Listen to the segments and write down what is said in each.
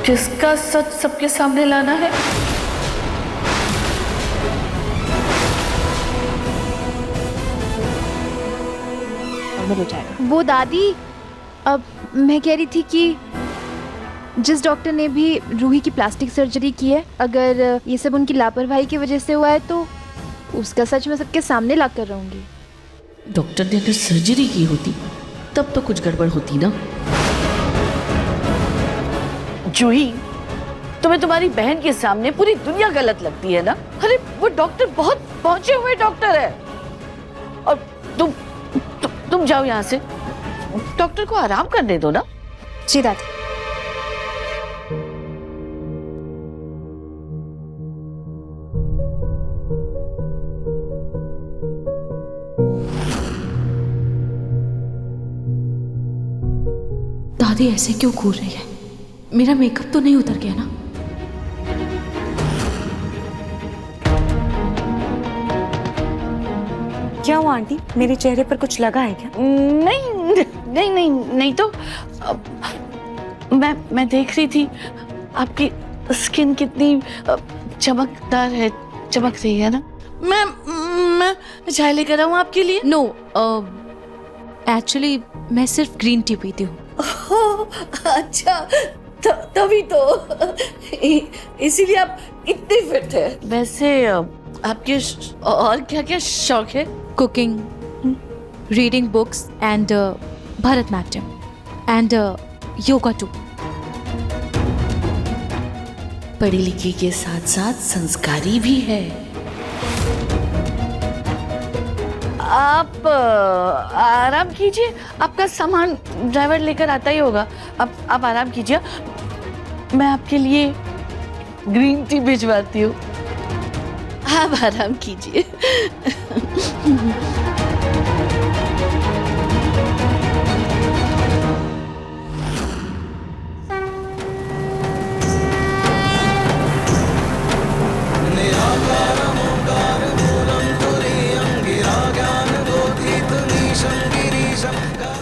किसका सच सबके सामने लाना है? हो जाएगा। वो दादी, अब मैं कह रही थी कि जिस डॉक्टर ने भी रूही की प्लास्टिक सर्जरी की है, अगर ये सब उनकी लापरवाही की वजह से हुआ है तो उसका सच मैं सबके सामने ला कर रहूंगी। डॉक्टर ने अगर सर्जरी की होती तब तो कुछ गड़बड़ होती ना। जूही, तुम्हें तुम्हारी बहन के सामने पूरी दुनिया गलत लगती है ना? अरे वो डॉक्टर बहुत पहुंचे हुए डॉक्टर है, और तुम जाओ यहाँ से। डॉक्टर को आराम करने दो ना। जी दादी। दादी ऐसे क्यों घूर रही है? मेरा मेकअप तो नहीं उतर गया ना? क्या हुआ आंटी, मेरे चेहरे पर कुछ लगा है क्या? नहीं नहीं नहीं नहीं तो मैं देख रही थी आपकी स्किन कितनी चमकदार है, चमक रही है ना। मैं चाय लेकर आऊं आपके लिए? नो, एक्चुअली मैं सिर्फ ग्रीन टी पीती हूँ। अच्छा, तभी तो इसीलिए आप इतने फिट है। वैसे आपके और क्या क्या शौक है? Cooking, reading books and Bharatanatyam and yoga too. पढ़ी लिखी के साथ साथ संस्कारी भी है। आप आराम कीजिए, आपका सामान ड्राइवर लेकर आता ही होगा। आप आराम कीजिए, मैं आपके लिए ग्रीन टी भिजवाती हूँ। आप आराम कीजिए।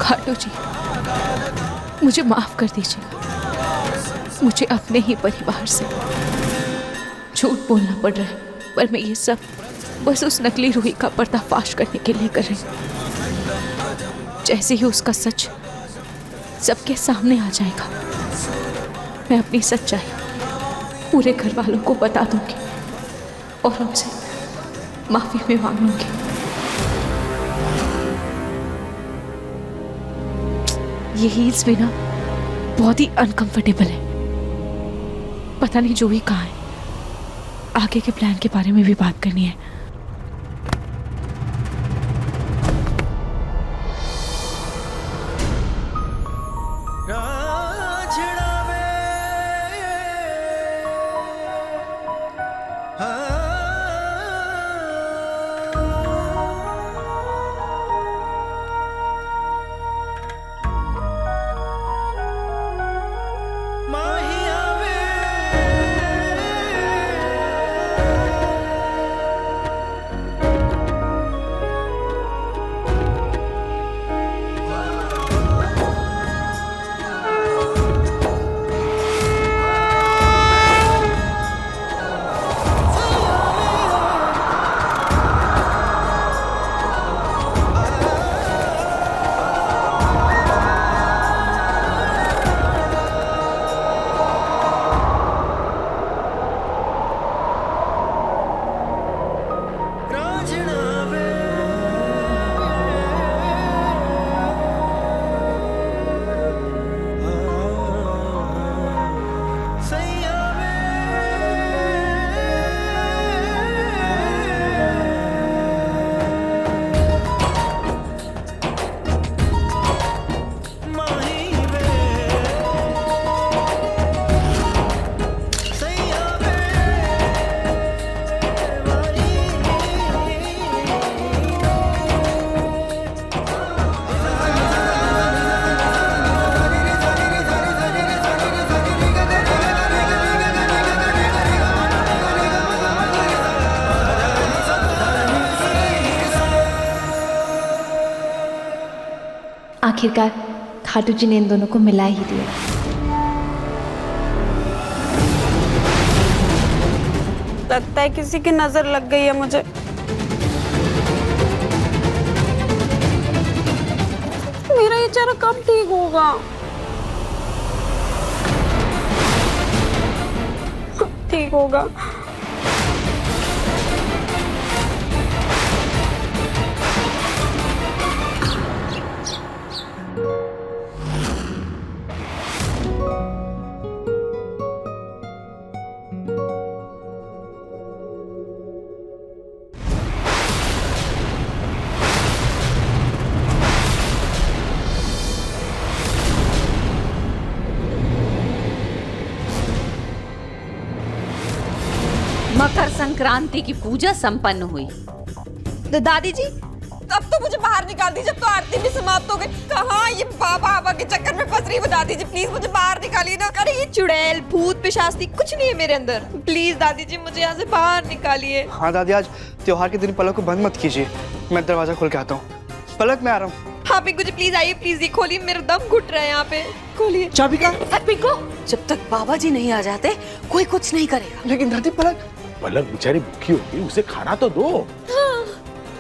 खाटू जी, मुझे माफ कर दीजिएगा। मुझे अपने ही परिवार से झूठ बोलना पड़ रहा है, पर मैं ये सब बस उस नकली रूही का पर्दाफाश करने के लिए कर रही हूँ। जैसे ही उसका सच सबके सामने आ जाएगा, मैं अपनी सच्चाई पूरे घर वालों को बता दूंगी और उनसे माफी भी मांग लूंगी। ये हील्स भी ना बहुत ही अनकंफर्टेबल है। पता नहीं जो भी कहाँ है। आगे के प्लान के बारे में भी बात करनी है। आखिरकार खाटू जी ने इन दोनों को मिला ही दिया। लगता है किसी की नजर लग गई है मुझे। मेरा ये चेहरा कब ठीक होगा? ठीक होगा। मकर संक्रांति की पूजा संपन्न हुई। दादी जी अब तो मुझे बाहर निकाल दीजिए, अब तो आरती भी समाप्त हो गई। कहाँ ये बाबा बाबा के चक्कर में फंस रही हूँ। दादी जी प्लीज मुझे बाहर निकालिए ना। अरे ये चुड़ैल भूत पिशाच कुछ नहीं है मेरे अंदर। प्लीज दादी जी मुझे यहाँ से बाहर निकालिए। हाँ दादी, आज त्योहार के दिन पलक को बंद मत कीजिए, मैं दरवाजा खोल के आता हूँ। पलक मैं आ रहा हूँ। हाँ पिंकू जी प्लीज आइए, प्लीज ये खोलिए, मेरा दम घुट रहा है यहाँ पे। खोलिए। चाबी का? पिंकू, जब तक बाबा जी नहीं आ जाते कोई कुछ नहीं करेगा। लेकिन दादी पलक बेचारी भूखी होगी, उसे खाना तो दो।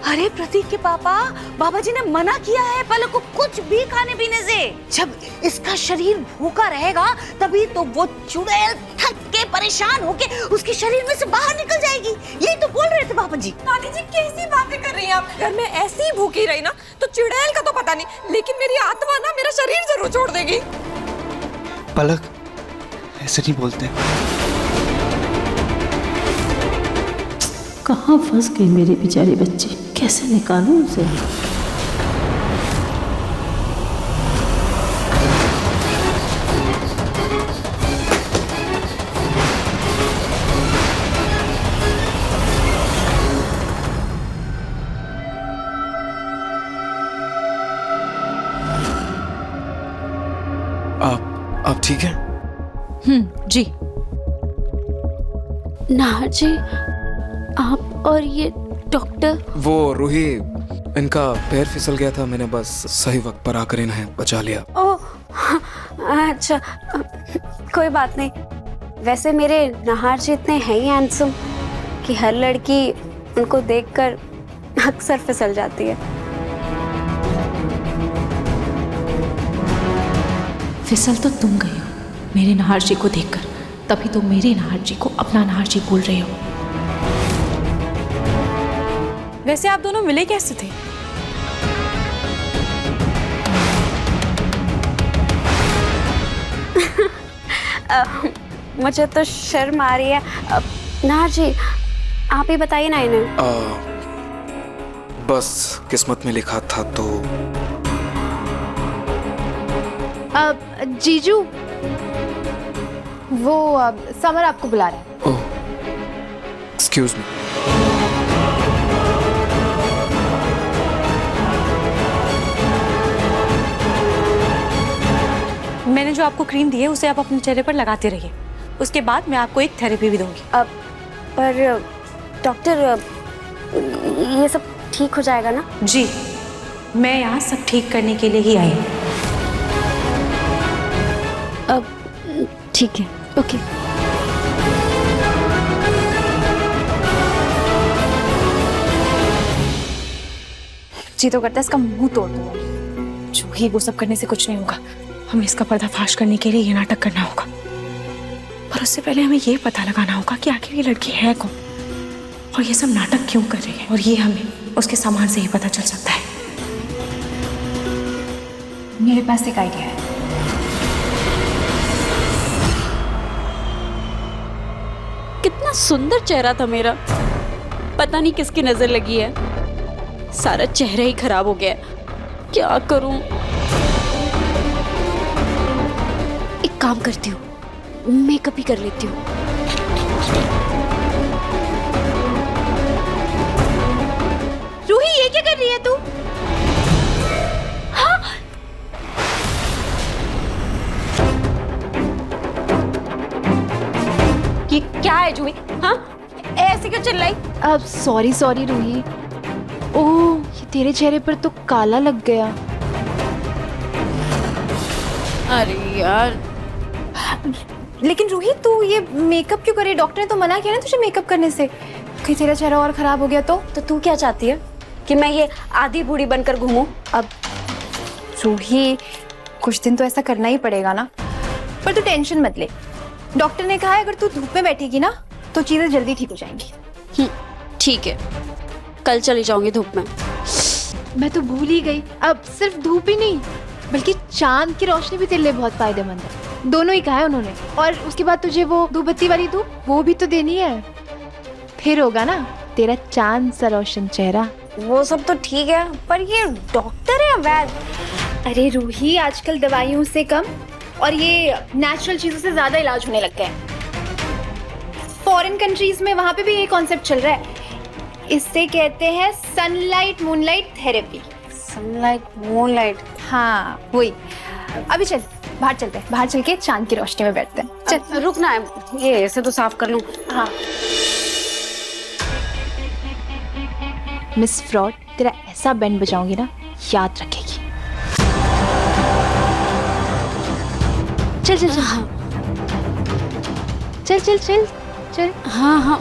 अरे प्रतीक के पापा, बाबा जी ने मना किया है पलक को कुछ भी खाने पीने से। जब इसका शरीर भूखा रहेगा तभी तो वो चुड़ैल थक के परेशान होके उसके शरीर में से बाहर निकल जाएगी। यही तो बोल रहे थे बाबा जी। दादी जी कैसी बातें कर रही हैं आप? अगर मैं ऐसी ही भूखी रही ना तो चुड़ैल का तो पता नहीं, लेकिन मेरी आत्मा ना मेरा शरीर जरूर छोड़ देगी। पलक ऐसे नहीं बोलते। कहाँ फंस गई मेरी बेचारी बच्ची, कैसे निकालूं उसे? आप ठीक है? जी। नाहर जी, आप और ये डॉक्टर? वो रूही, इनका पैर फिसल गया था, मैंने बस सही वक्त पर आकर इन्हें बचा लिया। ओह अच्छा, कोई बात नहीं। वैसे मेरे नाहर जी इतने हैं ही हैंडसम कि हर लड़की उनको देखकर अक्सर फिसल जाती है। फिसल तो तुम गई हो मेरे नाहर जी को देखकर, तभी तो मेरे नाहर जी को अपना नाहर जी बोल रहे हो। वैसे आप दोनों मिले कैसे थे? मुझे तो शर्म आ रही है। नाहर जी आप ही बताइए ना इन्हें। बस किस्मत में लिखा था तो। जीजू वो समर आपको बुला रहा है। ओह, एक्सक्यूज मी। मैंने जो आपको क्रीम दी है उसे आप अपने चेहरे पर लगाते रहिए, उसके बाद मैं आपको एक थेरेपी भी दूंगी। पर डॉक्टर ये सब ठीक हो जाएगा ना? जी, मैं यहाँ सब ठीक करने के लिए ही आई हूँ। अब ठीक है, ओके। जी तो करता है इसका मुंह तोड़ दूंगा। जो ही वो सब करने से कुछ नहीं होगा, हमें इसका पर्दाफाश करने के लिए ये नाटक करना होगा। पर उससे पहले हमें ये पता लगाना होगा कि आखिर ये लड़की है कौन और ये सब नाटक क्यों कर रही है, और ये हमें उसके सामान से ही पता चल सकता है। मेरे पास एक आइडिया है। कितना सुंदर चेहरा था मेरा, पता नहीं किसकी नजर लगी है। सारा चेहरा ही खराब हो गया, क्या करूं? एक काम करती हूँ, मेकअप ही कर लेती हूँ। रूही ये क्या कर रही है तू? ये क्या है जूही? हाँ, ऐसे क्यों चिल्लाई? अब सॉरी रूही। ओह ये तेरे चेहरे पर तो काला लग गया। अरे यार, लेकिन रूही तू ये मेकअप क्यों करे? डॉक्टर ने तो मना किया ना तुझे मेकअप करने से। कहीं तेरा चेहरा और खराब हो गया तो तू क्या चाहती है कि मैं ये आधी बूढ़ी बनकर घूमूं? अब रूही कुछ दिन तो ऐसा करना ही पड़ेगा ना। पर तू टेंशन मत ले, डॉक्टर ने कहा है अगर तू धूप में बैठेगी ना तो चीजें जल्दी ठीक हो जाएंगी। ठीक है, कल चली जाऊंगी धूप में। मैं तो भूल ही गई, अब सिर्फ धूप ही नहीं बल्कि चांद की रोशनी भी तेरे लिए बहुत फायदेमंद है। दोनों ही कहा है उन्होंने। और उसके बाद तुझे वो धूप बत्ती वाली धूप वो भी तो देनी है। फिर होगा ना तेरा चांद सा रोशन चेहरा। वो सब तो ठीक है, पर ये डॉक्टर है वैद। अरे रूही, आजकल दवाइयों से कम और ये नेचुरल चीजों से ज्यादा इलाज होने लग गया है। फॉरेन कंट्रीज में वहां पे भी ये कॉन्सेप्ट चल रहा है। इससे कहते हैं sunlight moonlight therapy. Sunlight moonlight, हाँ वही। अभी चल बाहर चलते हैं, बाहर चल के चांद की रोशनी में बैठते हैं। चल रुकना है, ये ऐसे तो साफ कर लूं। हाँ मिस फ्रॉड, तेरा ऐसा बैंड बजाऊंगी ना याद रखेगी। चल चल चल, हाँ चल चल चल चल। हाँ हाँ